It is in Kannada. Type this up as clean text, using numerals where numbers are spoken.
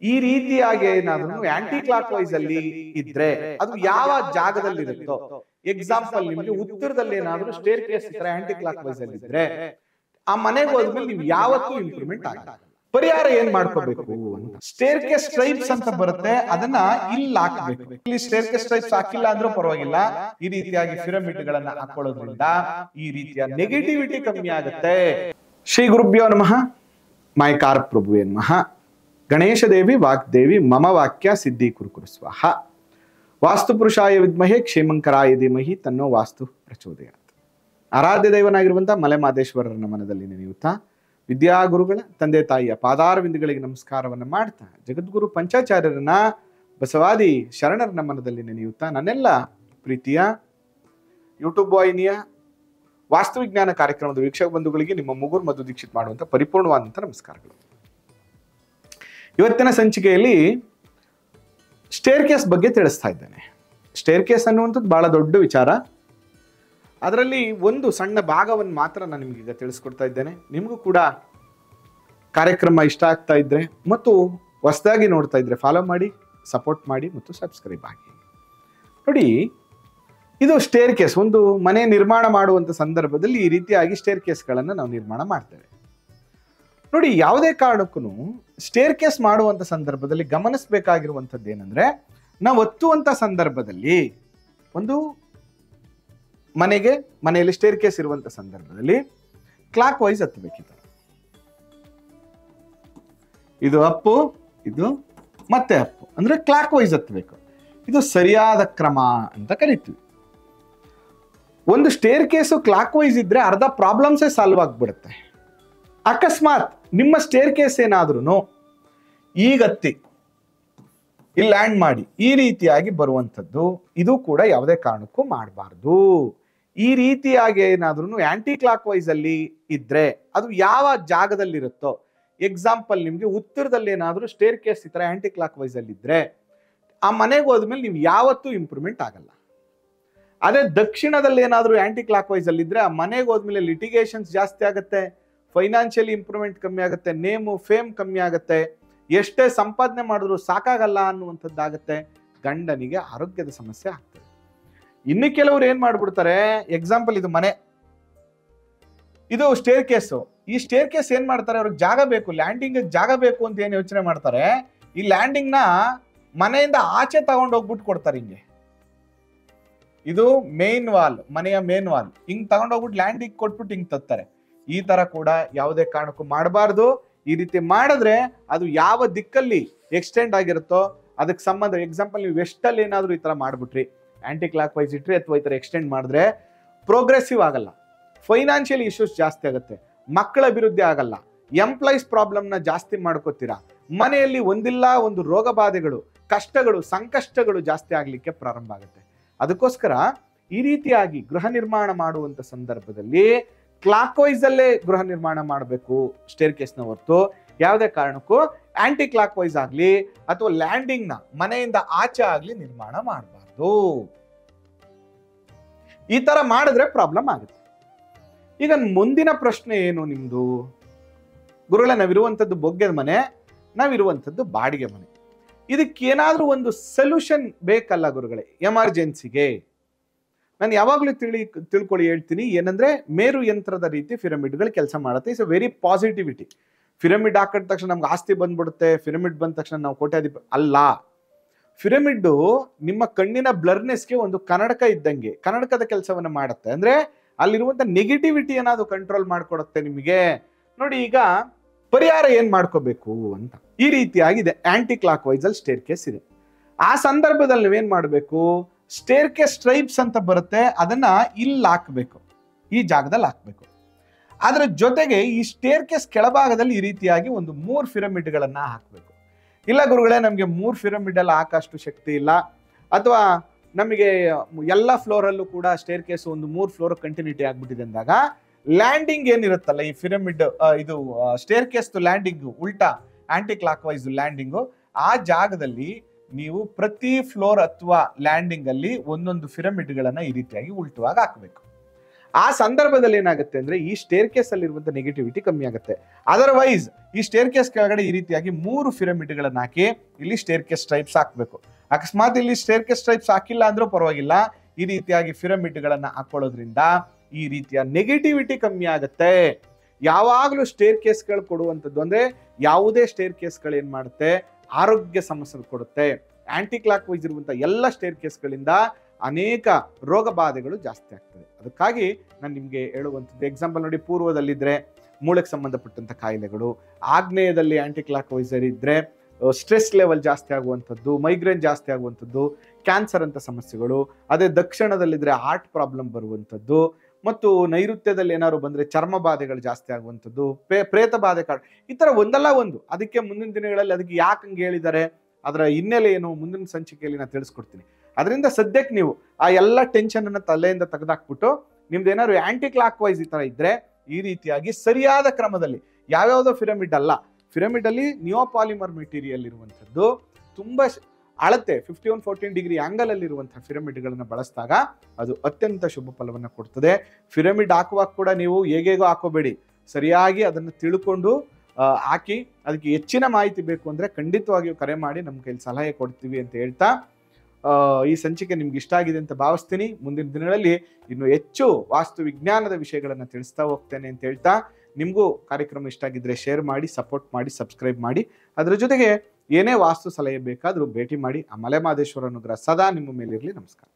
ಈ ರೀತಿಯಾಗಿ ಏನಾದ್ರೂ ಆಂಟಿ ಕ್ಲಾಕ್ ವೈಸ್ ಅಲ್ಲಿ ಇದ್ರೆ ಅದು ಯಾವ ಜಾಗದಲ್ಲಿ ಇರುತ್ತೋ, ಎಕ್ಸಾಂಪಲ್ ನಿಮ್ಗೆ ಉತ್ತರದಲ್ಲಿ ಏನಾದ್ರೂ ಸ್ಟೇರ್ ಕೇಸ್ ಇದ್ರೆ ಆಂಟಿ ಕ್ಲಾಕ್ ವೈಸ್ ಅಲ್ಲಿ ಇದ್ರೆ ಆ ಮನೆಗೆ ಹೋದ್ಮೇಲೆ ನೀವು ಯಾವತ್ತೂ ಇಂಪ್ರೂವ್ಮೆಂಟ್ ಆಗಲ್ಲ. ಪರಿಹಾರ ಏನ್ ಮಾಡ್ಕೋಬೇಕು ಅಂತ, ಸ್ಟೇರ್ ಕೇಸ್ ಸ್ಟ್ರೈಪ್ಸ್ ಅಂತ ಬರುತ್ತೆ, ಅದನ್ನ ಇಲ್ಲಿ ಹಾಕ್ಬೇಕು. ಇಲ್ಲಿ ಸ್ಟೇರ್ ಕೇಸ್ ಸ್ಟ್ರೈಪ್ಸ್ ಹಾಕಿಲ್ಲ ಅಂದ್ರೂ ಪರವಾಗಿಲ್ಲ, ಈ ರೀತಿಯಾಗಿ ಪಿರಮಿಡ್ ಗಳನ್ನ ಹಾಕೊಳ್ಳೋದ್ರಿಂದ ಈ ರೀತಿಯ ನೆಗೆಟಿವಿಟಿ ಕಮ್ಮಿ ಆಗುತ್ತೆ. ಶ್ರೀ ಗುರುಭ್ಯೋ ನಮಃ. ಮಾಯಕಾರ ಪ್ರಭುವೇ ನಮಃ. ಗಣೇಶ ದೇವಿ ವಾಗ್ದೇವಿ ಮಮ ವಾಕ್ಯ ಸಿದ್ಧಿ ಕುರುಕುರು ಸ್ವಾಹ. ವಾಸ್ತು ಪುರುಷಾಯ ವಿದ್ಮಹೇ ಕ್ಷೇಮಂಕರಾಯ ಧೀಮಹಿ ತನ್ನೋ ವಾಸ್ತು ಪ್ರಚೋದಯಾತ್. ಆರಾಧ್ಯ ದೈವನಾಗಿರುವಂತಹ ಮಲೆಮಹದೇಶ್ವರರ ಮನದಲ್ಲಿ ನೆನೆಯುತ್ತಾ ವಿದ್ಯಾಗುರುಗಳ ತಂದೆ ತಾಯಿಯ ಪಾದಾರವಿಂದಗಳಿಗೆ ನಮಸ್ಕಾರವನ್ನ ಮಾಡ್ತಾ ಜಗದ್ಗುರು ಪಂಚಾಚಾರ್ಯರನ್ನ ಬಸವಾದಿ ಶರಣರ ಮನದಲ್ಲಿ ನೆನೆಯುತ್ತಾ ನನ್ನೆಲ್ಲ ಪ್ರೀತಿಯ ಯೂಟ್ಯೂಬ್ ವಾಹಿನಿಯ ವಾಸ್ತುವಿಜ್ಞಾನ ಕಾರ್ಯಕ್ರಮದ ವೀಕ್ಷಕ ಬಂಧುಗಳಿಗೆ ನಿಮ್ಮ ಮುಗುರ್ ಮಧು ದೀಕ್ಷಿತ್ ಮಾಡುವಂತ ಪರಿಪೂರ್ಣವಾದಂಥ ನಮಸ್ಕಾರಗಳು. ಇವತ್ತಿನ ಸಂಚಿಕೆಯಲ್ಲಿ ಸ್ಟೇರ್ ಕೇಸ್ ಬಗ್ಗೆ ತಿಳಿಸ್ತಾ ಇದ್ದೇನೆ. ಸ್ಟೇರ್ ಕೇಸ್ ಅನ್ನುವಂಥದ್ದು ಬಹಳ ದೊಡ್ಡ ವಿಚಾರ. ಅದರಲ್ಲಿ ಒಂದು ಸಣ್ಣ ಭಾಗವನ್ನು ಮಾತ್ರ ನಾನು ನಿಮಗೀಗ ತಿಳಿಸ್ಕೊಡ್ತಾ ಇದ್ದೇನೆ. ನಿಮಗೂ ಕೂಡ ಕಾರ್ಯಕ್ರಮ ಇಷ್ಟ ಆಗ್ತಾ ಇದ್ರೆ ಮತ್ತು ಹೊಸದಾಗಿ ನೋಡ್ತಾ ಇದ್ರೆ ಫಾಲೋ ಮಾಡಿ, ಸಪೋರ್ಟ್ ಮಾಡಿ ಮತ್ತು ಸಬ್ಸ್ಕ್ರೈಬ್ ಆಗಿ. ನೋಡಿ, ಇದು ಸ್ಟೇರ್ ಕೇಸ್. ಒಂದು ಮನೆ ನಿರ್ಮಾಣ ಮಾಡುವಂಥ ಸಂದರ್ಭದಲ್ಲಿ ಈ ರೀತಿಯಾಗಿ ಸ್ಟೇರ್ ಕೇಸ್ಗಳನ್ನು ನಾವು ನಿರ್ಮಾಣ ಮಾಡ್ತೇವೆ. ನೋಡಿ, ಯಾವುದೇ ಕಾರಣಕ್ಕೂ ಸ್ಟೇರ್ ಕೇಸ್ ಮಾಡುವಂಥ ಸಂದರ್ಭದಲ್ಲಿ ಗಮನಿಸಬೇಕಾಗಿರುವಂಥದ್ದು ಏನಂದ್ರೆ, ನಾವು ಹತ್ತುವಂಥ ಸಂದರ್ಭದಲ್ಲಿ ಒಂದು ಮನೆಯಲ್ಲಿ ಸ್ಟೇರ್ ಕೇಸ್ ಇರುವಂಥ ಸಂದರ್ಭದಲ್ಲಿ ಕ್ಲಾಕ್ ವೈಸ್ ಹತ್ತಬೇಕಿತ್ತು. ಇದು ಅಪ್ಪು, ಇದು ಮತ್ತೆ ಅಪ್ಪು, ಅಂದ್ರೆ ಕ್ಲಾಕ್ ವೈಸ್ ಹತ್ತಬೇಕು. ಇದು ಸರಿಯಾದ ಕ್ರಮ ಅಂತ ಕರಿತೀವಿ. ಒಂದು ಸ್ಟೇರ್ ಕೇಸು ಕ್ಲಾಕ್ ವೈಸ್ ಇದ್ರೆ ಅರ್ಧ ಪ್ರಾಬ್ಲಮ್ಸೇ ಸಾಲ್ವ್ ಆಗ್ಬಿಡುತ್ತೆ. ಅಕಸ್ಮಾತ್ ನಿಮ್ಮ ಸ್ಟೇರ್ ಕೇಸ್ ಏನಾದ್ರೂ ಈಗ ಹತ್ತಿ ಇಲ್ಲಿ ಲ್ಯಾಂಡ್ ಮಾಡಿ ಈ ರೀತಿಯಾಗಿ ಬರುವಂಥದ್ದು, ಇದು ಕೂಡ ಯಾವುದೇ ಕಾರಣಕ್ಕೂ ಮಾಡಬಾರ್ದು. ಈ ರೀತಿಯಾಗಿ ಏನಾದ್ರೂ ಆಂಟಿ ಕ್ಲಾಕ್ ವೈಸ್ ಅಲ್ಲಿ ಇದ್ರೆ ಅದು ಯಾವ ಜಾಗದಲ್ಲಿರುತ್ತೋ, ಎಕ್ಸಾಂಪಲ್ ನಿಮ್ಗೆ ಉತ್ತರದಲ್ಲಿ ಏನಾದ್ರೂ ಸ್ಟೇರ್ ಕೇಸ್ ಈ ತರ ಆಂಟಿ ಕ್ಲಾಕ್ ವೈಸ್ ಅಲ್ಲಿ ಇದ್ರೆ ಆ ಮನೆಗೆ ಹೋದ್ಮೇಲೆ ನೀವು ಯಾವತ್ತೂ ಇಂಪ್ರೂವ್ಮೆಂಟ್ ಆಗಲ್ಲ. ಅದೇ ದಕ್ಷಿಣದಲ್ಲಿ ಏನಾದ್ರೂ ಆಂಟಿ ಕ್ಲಾಕ್ ವೈಸ್ ಅಲ್ಲಿ ಇದ್ರೆ ಆ ಮನೆಗೆ ಹೋದ್ಮೇಲೆ ಲಿಟಿಗೇಷನ್ಸ್ ಜಾಸ್ತಿ ಆಗುತ್ತೆ, ಫೈನಾನ್ಷಿಯಲಿ ಇಂಪ್ರೂವ್ಮೆಂಟ್ ಕಮ್ಮಿ ಆಗುತ್ತೆ, ನೇಮು ಫೇಮ್ ಕಮ್ಮಿ ಆಗುತ್ತೆ, ಎಷ್ಟೇ ಸಂಪಾದನೆ ಮಾಡಿದ್ರು ಸಾಕಾಗಲ್ಲ ಅನ್ನುವಂಥದ್ದಾಗುತ್ತೆ, ಗಂಡನಿಗೆ ಆರೋಗ್ಯದ ಸಮಸ್ಯೆ ಆಗ್ತದೆ. ಇನ್ನು ಕೆಲವರು ಏನ್ ಮಾಡ್ಬಿಡ್ತಾರೆ, ಎಕ್ಸಾಂಪಲ್ ಇದು ಮನೆ, ಇದು ಸ್ಟೇರ್ ಕೇಸು. ಈ ಸ್ಟೇರ್ ಕೇಸ್ ಏನ್ ಮಾಡ್ತಾರೆ, ಅವ್ರಿಗೆ ಜಾಗ ಬೇಕು, ಲ್ಯಾಂಡಿಂಗ್ ಜಾಗ ಬೇಕು ಅಂತ ಏನ್ ಯೋಚನೆ ಮಾಡ್ತಾರೆ, ಈ ಲ್ಯಾಂಡಿಂಗ್ ನ ಮನೆಯಿಂದ ಆಚೆ ತಗೊಂಡು ಹೋಗ್ಬಿಟ್ಟು ಕೊಡ್ತಾರೆ. ಹಿಂಗೆ ಇದು ಮೇನ್ ವಾಲ್, ಮನೆಯ ಮೇನ್ ವಾಲ್, ಹಿಂಗ್ ತಗೊಂಡೋಗ್ಬಿಟ್ಟು ಲ್ಯಾಂಡಿಂಗ್ ಕೊಟ್ಬಿಟ್ಟು ಹಿಂಗ್ ತತ್ತಾರೆ. ಈ ತರ ಕೂಡ ಯಾವುದೇ ಕಾರಣಕ್ಕೂ ಮಾಡಬಾರ್ದು. ಈ ರೀತಿ ಮಾಡಿದ್ರೆ ಅದು ಯಾವ ದಿಕ್ಕಲ್ಲಿ ಎಕ್ಸ್ಟೆಂಡ್ ಆಗಿರುತ್ತೋ ಅದಕ್ಕೆ ಸಂಬಂಧ, ಎಕ್ಸಾಂಪಲ್ ನೀವು ವೆಸ್ಟ್ ಅಲ್ಲಿ ಏನಾದ್ರು ಈ ತರ ಮಾಡ್ಬಿಟ್ರಿ, ಆಂಟಿ ಕ್ಲಾಕ್ ವೈಸ್ ಇಟ್ರಿ ಅಥವಾ ಈ ತರ ಎಕ್ಸ್ಟೆಂಡ್ ಮಾಡಿದ್ರೆ ಪ್ರೋಗ್ರೆಸಿವ್ ಆಗಲ್ಲ, ಫೈನಾನ್ಷಿಯಲ್ ಇಶ್ಯೂಸ್ ಜಾಸ್ತಿ ಆಗುತ್ತೆ, ಮಕ್ಕಳ ಅಭಿವೃದ್ಧಿ ಆಗಲ್ಲ, ಎಂಪ್ಲಾಯ್ಸ್ ಪ್ರಾಬ್ಲಮ್ ನ ಜಾಸ್ತಿ ಮಾಡ್ಕೋತೀರಾ, ಮನೆಯಲ್ಲಿ ಒಂದಿಲ್ಲ ಒಂದು ರೋಗ ಬಾಧೆಗಳು, ಕಷ್ಟಗಳು, ಸಂಕಷ್ಟಗಳು ಜಾಸ್ತಿ ಆಗ್ಲಿಕ್ಕೆ ಪ್ರಾರಂಭ ಆಗುತ್ತೆ. ಅದಕ್ಕೋಸ್ಕರ ಈ ರೀತಿಯಾಗಿ ಗೃಹ ನಿರ್ಮಾಣ ಮಾಡುವಂತ ಸಂದರ್ಭದಲ್ಲಿ ಕ್ಲಾಕ್ ವೈಸ್ ಅಲ್ಲೇ ಗೃಹ ನಿರ್ಮಾಣ ಮಾಡಬೇಕು ಸ್ಟೇರ್ ಕೇಸ್ ನ ಹೊರತು ಯಾವುದೇ ಕಾರಣಕ್ಕೂ ಆಂಟಿ ಕ್ಲಾಕ್ ವೈಸ್ ಆಗ್ಲಿ ಅಥವಾ ಲ್ಯಾಂಡಿಂಗ್ ನ ಮನೆಯಿಂದ ಆಚೆ ಆಗ್ಲಿ ನಿರ್ಮಾಣ ಮಾಡಬಾರ್ದು. ಈ ತರ ಮಾಡಿದ್ರೆ ಪ್ರಾಬ್ಲಮ್ ಆಗುತ್ತೆ. ಈಗ ಮುಂದಿನ ಪ್ರಶ್ನೆ ಏನು ನಿಮ್ದು, ಗುರುಗಳೇ ನಾವಿರುವಂಥದ್ದು ಬೊಗ್ಗೆದ ಮನೆ, ನಾವಿರುವಂಥದ್ದು ಬಾಡಿಗೆ ಮನೆ, ಇದಕ್ಕೇನಾದ್ರೂ ಒಂದು ಸೊಲ್ಯೂಷನ್ ಬೇಕಲ್ಲ ಗುರುಗಳೇ ಎಮರ್ಜೆನ್ಸಿಗೆ? ನಾನು ಯಾವಾಗಲೂ ತಿಳ್ಕೊಳ್ಳಿ ಹೇಳ್ತೀನಿ, ಏನಂದ್ರೆ ಮೇರು ಯಂತ್ರದ ರೀತಿ ಪಿರಮಿಡ್ಗಳು ಕೆಲಸ ಮಾಡುತ್ತೆ. It's a very positivity. Pyramid ಹಾಕಿದ ತಕ್ಷಣ ನಮ್ಗೆ ಆಸ್ತಿ ಬಂದ್ಬಿಡುತ್ತೆ, ಪಿರಮಿಡ್ ಬಂದ ತಕ್ಷಣ ನಾವು ಕೋಟ್ಯಾಧಿಪತಿ ಅಲ್ಲ. ಪಿರಮಿಡ್ ನಿಮ್ಮ ಕಣ್ಣಿನ ಬ್ಲರ್ನೆಸ್ಗೆ ಒಂದು ಕನ್ನಡಕ ಇದ್ದಂಗೆ ಕನ್ನಡಕದ ಕೆಲಸವನ್ನ ಮಾಡುತ್ತೆ. ಅಂದ್ರೆ ಅಲ್ಲಿರುವಂತ ನೆಗೆಟಿವಿಟಿ ಏನಾದ್ರು ಕಂಟ್ರೋಲ್ ಮಾಡ್ಕೊಡುತ್ತೆ ನಿಮಗೆ. ನೋಡಿ, ಈಗ ಪರಿಹಾರ ಏನ್ ಮಾಡ್ಕೋಬೇಕು ಅಂತ, ಈ ರೀತಿಯಾಗಿದೆ ಆಂಟಿ ಕ್ಲಾಕ್ ವೈಸ್ ಅಲ್ಲಿ ಸ್ಟೇರ್ ಕೇಸ್ ಇದೆ. ಆ ಸಂದರ್ಭದಲ್ಲಿ ನೀವೇನ್ ಮಾಡ್ಬೇಕು, ಸ್ಟೇರ್ ಕೇಸ್ ಸ್ಟ್ರೈಪ್ಸ್ ಅಂತ ಬರುತ್ತೆ, ಅದನ್ನ ಇಲ್ಲಿ ಹಾಕ್ಬೇಕು, ಈ ಜಾಗದಲ್ಲಿ ಹಾಕ್ಬೇಕು. ಅದರ ಜೊತೆಗೆ ಈ ಸ್ಟೇರ್ ಕೇಸ್ ಕೆಳಭಾಗದಲ್ಲಿ ಈ ರೀತಿಯಾಗಿ ಒಂದು 3 ಪಿರಮಿಡ್ಗಳನ್ನ ಹಾಕ್ಬೇಕು. ಇಲ್ಲ ಗುರುಗಳೇ, ನಮಗೆ 3 ಪಿರಮಿಡ್ ಎಲ್ಲ ಹಾಕಷ್ಟು ಶಕ್ತಿ ಇಲ್ಲ, ಅಥವಾ ನಮಗೆ ಎಲ್ಲ ಫ್ಲೋರ್ ಅಲ್ಲೂ ಕೂಡ ಸ್ಟೇರ್ ಕೇಸ್ ಒಂದು 3 ಫ್ಲೋರ್ ಕಂಟಿನ್ಯೂಟಿ ಆಗ್ಬಿಟ್ಟಿದೆ ಅಂದಾಗ ಲ್ಯಾಂಡಿಂಗ್ ಏನಿರುತ್ತಲ್ಲ, ಈ ಪಿರಮಿಡ್ ಇದು ಸ್ಟೇರ್ ಕೇಸ್ ಲ್ಯಾಂಡಿಂಗ್ ಉಲ್ಟಾ ಆಂಟಿ ಕ್ಲಾಕ್ ವೈಸ್ ಲ್ಯಾಂಡಿಂಗು, ಆ ಜಾಗದಲ್ಲಿ ನೀವು ಪ್ರತಿ ಫ್ಲೋರ್ ಅಥವಾ ಲ್ಯಾಂಡಿಂಗ್ ಅಲ್ಲಿ ಒಂದೊಂದು ಪಿರಮಿಡ್ಗಳನ್ನ ಈ ರೀತಿಯಾಗಿ ಉಲ್ಟವಾಗಿ ಹಾಕಬೇಕು. ಆ ಸಂದರ್ಭದಲ್ಲಿ ಏನಾಗುತ್ತೆ ಅಂದ್ರೆ ಈ ಸ್ಟೇರ್ ಕೇಸ್ ಅಲ್ಲಿ ಇರುವಂತ ನೆಗೆಟಿವಿಟಿ ಕಮ್ಮಿ ಆಗುತ್ತೆ. ಅದರ್ವೈಸ್ ಈ ಸ್ಟೇರ್ ಕೇಸ್ ಕೆಳಗಡೆ ಈ ರೀತಿಯಾಗಿ 3 ಪಿರಮಿಡ್ಗಳನ್ನ ಹಾಕಿ ಇಲ್ಲಿ ಸ್ಟೇರ್ ಕೇಸ್ ಸ್ಟ್ರೈಪ್ಸ್ ಹಾಕ್ಬೇಕು. ಅಕಸ್ಮಾತ್ ಇಲ್ಲಿ ಸ್ಟೇರ್ ಕೇಸ್ ಸ್ಟ್ರೈಪ್ಸ್ ಹಾಕಿಲ್ಲ ಅಂದ್ರೂ ಪರವಾಗಿಲ್ಲ, ಈ ರೀತಿಯಾಗಿ ಪಿರಮಿಡ್ಗಳನ್ನ ಹಾಕೊಳ್ಳೋದ್ರಿಂದ ಈ ರೀತಿಯ ನೆಗೆಟಿವಿಟಿ ಕಮ್ಮಿ ಆಗುತ್ತೆ. ಯಾವಾಗಲೂ ಸ್ಟೇರ್ ಕೇಸ್ಗಳು ಕೊಡುವಂಥದ್ದು ಅಂದ್ರೆ ಯಾವುದೇ ಸ್ಟೇರ್ ಕೇಸ್ಗಳು ಏನ್ ಮಾಡುತ್ತೆ, ಆರೋಗ್ಯ ಸಮಸ್ಯೆ ಕೊಡುತ್ತೆ. ಆಂಟಿ ಕ್ಲಾಕ್ ವೈಸ್ ಇರುವಂತಹ ಎಲ್ಲ ಸ್ಟೇರ್ ಕೇಸ್ಗಳಿಂದ ಅನೇಕ ರೋಗ ಬಾಧೆಗಳು ಜಾಸ್ತಿ ಆಗ್ತದೆ. ಅದಕ್ಕಾಗಿ ನಾನು ನಿಮ್ಗೆ ಹೇಳುವಂಥದ್ದು ಎಕ್ಸಾಂಪಲ್ ನೋಡಿ, ಪೂರ್ವದಲ್ಲಿದ್ರೆ ಮೂಳೆಗೆ ಸಂಬಂಧಪಟ್ಟಂತ ಕಾಯಿಲೆಗಳು, ಆಗ್ನೇಯದಲ್ಲಿ ಆಂಟಿ ಕ್ಲಾಕ್ ವೈಸರ್ ಇದ್ರೆ ಸ್ಟ್ರೆಸ್ ಲೆವೆಲ್ ಜಾಸ್ತಿ ಆಗುವಂಥದ್ದು, ಮೈಗ್ರೇನ್ ಜಾಸ್ತಿ ಆಗುವಂಥದ್ದು, ಕ್ಯಾನ್ಸರ್ ಅಂತ ಸಮಸ್ಯೆಗಳು. ಅದೇ ದಕ್ಷಿಣದಲ್ಲಿದ್ರೆ ಹಾರ್ಟ್ ಪ್ರಾಬ್ಲಮ್ ಬರುವಂಥದ್ದು, ಮತ್ತು ನೈಋತ್ಯದಲ್ಲಿ ಏನಾದ್ರು ಬಂದ್ರೆ ಚರ್ಮ ಬಾಧೆಗಳು ಜಾಸ್ತಿ ಆಗುವಂಥದ್ದು, ಪ್ರೇತ ಬಾಧೆ ಈ ತರ ಒಂದಲ್ಲ ಒಂದು. ಅದಕ್ಕೆ ಮುಂದಿನ ದಿನಗಳಲ್ಲಿ ಅದಕ್ಕೆ ಯಾಕೆ ಹಂಗೆ ಹೇಳಿದ್ದಾರೆ, ಅದರ ಹಿನ್ನೆಲೆ ಏನು ಮುಂದಿನ ಸಂಚಿಕೆಯಲ್ಲಿ ನಾನು ತಿಳಿಸ್ಕೊಡ್ತೀನಿ. ಅದರಿಂದ ಸದ್ಯಕ್ಕೆ ನೀವು ಆ ಎಲ್ಲ ಟೆನ್ಷನ್ ಅನ್ನ ತಲೆಯಿಂದ ತೆಗೆದಾಕ್ಬಿಟ್ಟು ನಿಮ್ದು ಏನಾದ್ರು ಆಂಟಿ ಕ್ಲಾಕ್ ವೈಸ್ ಈ ತರ ಇದ್ರೆ ಈ ರೀತಿಯಾಗಿ ಸರಿಯಾದ ಕ್ರಮದಲ್ಲಿ, ಯಾವ್ಯಾವುದೋ ಪಿರಮಿಡ್ ಅಲ್ಲ, ಪಿರಮಿಡ್ ಅಲ್ಲಿ ನಿಯೋಪಾಲಿಮರ್ ಮೆಟೀರಿಯಲ್ ಇರುವಂತದ್ದು ತುಂಬಾ ಅಳತೆ 51-14 ಡಿಗ್ರಿ ಆಂಗಲ್ ಅಲ್ಲಿ ಇರುವಂತಹ ಪಿರಮಿಡ್ಗಳನ್ನ ಬಳಸಿದಾಗ ಅದು ಅತ್ಯಂತ ಶುಭ ಫಲವನ್ನ ಕೊಡ್ತದೆ. ಪಿರಮಿಡ್ ಹಾಕುವಾಗ ಕೂಡ ನೀವು ಹೇಗೇಗೋ ಹಾಕೋಬೇಡಿ, ಸರಿಯಾಗಿ ಅದನ್ನು ತಿಳ್ಕೊಂಡು ಹಾಕಿ. ಅದಕ್ಕೆ ಹೆಚ್ಚಿನ ಮಾಹಿತಿ ಬೇಕು ಅಂದ್ರೆ ಖಂಡಿತವಾಗಿಯೂ ಕರೆ ಮಾಡಿ ನಮ್ಮ ಕೈಲಿ ಸಲಹೆ ಕೊಡ್ತೀವಿ ಅಂತ ಹೇಳ್ತಾ ಈ ಸಂಚಿಕೆ ನಿಮ್ಗೆ ಇಷ್ಟ ಆಗಿದೆ ಅಂತ ಭಾವಿಸ್ತೀನಿ. ಮುಂದಿನ ದಿನಗಳಲ್ಲಿ ಇನ್ನು ಹೆಚ್ಚು ವಾಸ್ತು ವಿಜ್ಞಾನದ ವಿಷಯಗಳನ್ನ ತಿಳಿಸ್ತಾ ಹೋಗ್ತೇನೆ ಅಂತ ಹೇಳ್ತಾ, ನಿಮಗೂ ಕಾರ್ಯಕ್ರಮ ಇಷ್ಟ ಆಗಿದ್ರೆ ಶೇರ್ ಮಾಡಿ, ಸಪೋರ್ಟ್ ಮಾಡಿ, ಸಬ್ಸ್ಕ್ರೈಬ್ ಮಾಡಿ. ಅದರ ಜೊತೆಗೆ ಏನೇ ವಾಸ್ತು ಸಲಹೆ ಬೇಕಾದರೂ ಭೇಟಿ ಮಾಡಿ. ಆ ಮಲೆ ಮಹದೇಶ್ವರ ಅನುಗ್ರಹ ಸದಾ ನಿಮ್ಮ ಮೇಲಿರಲಿ. ನಮಸ್ಕಾರ.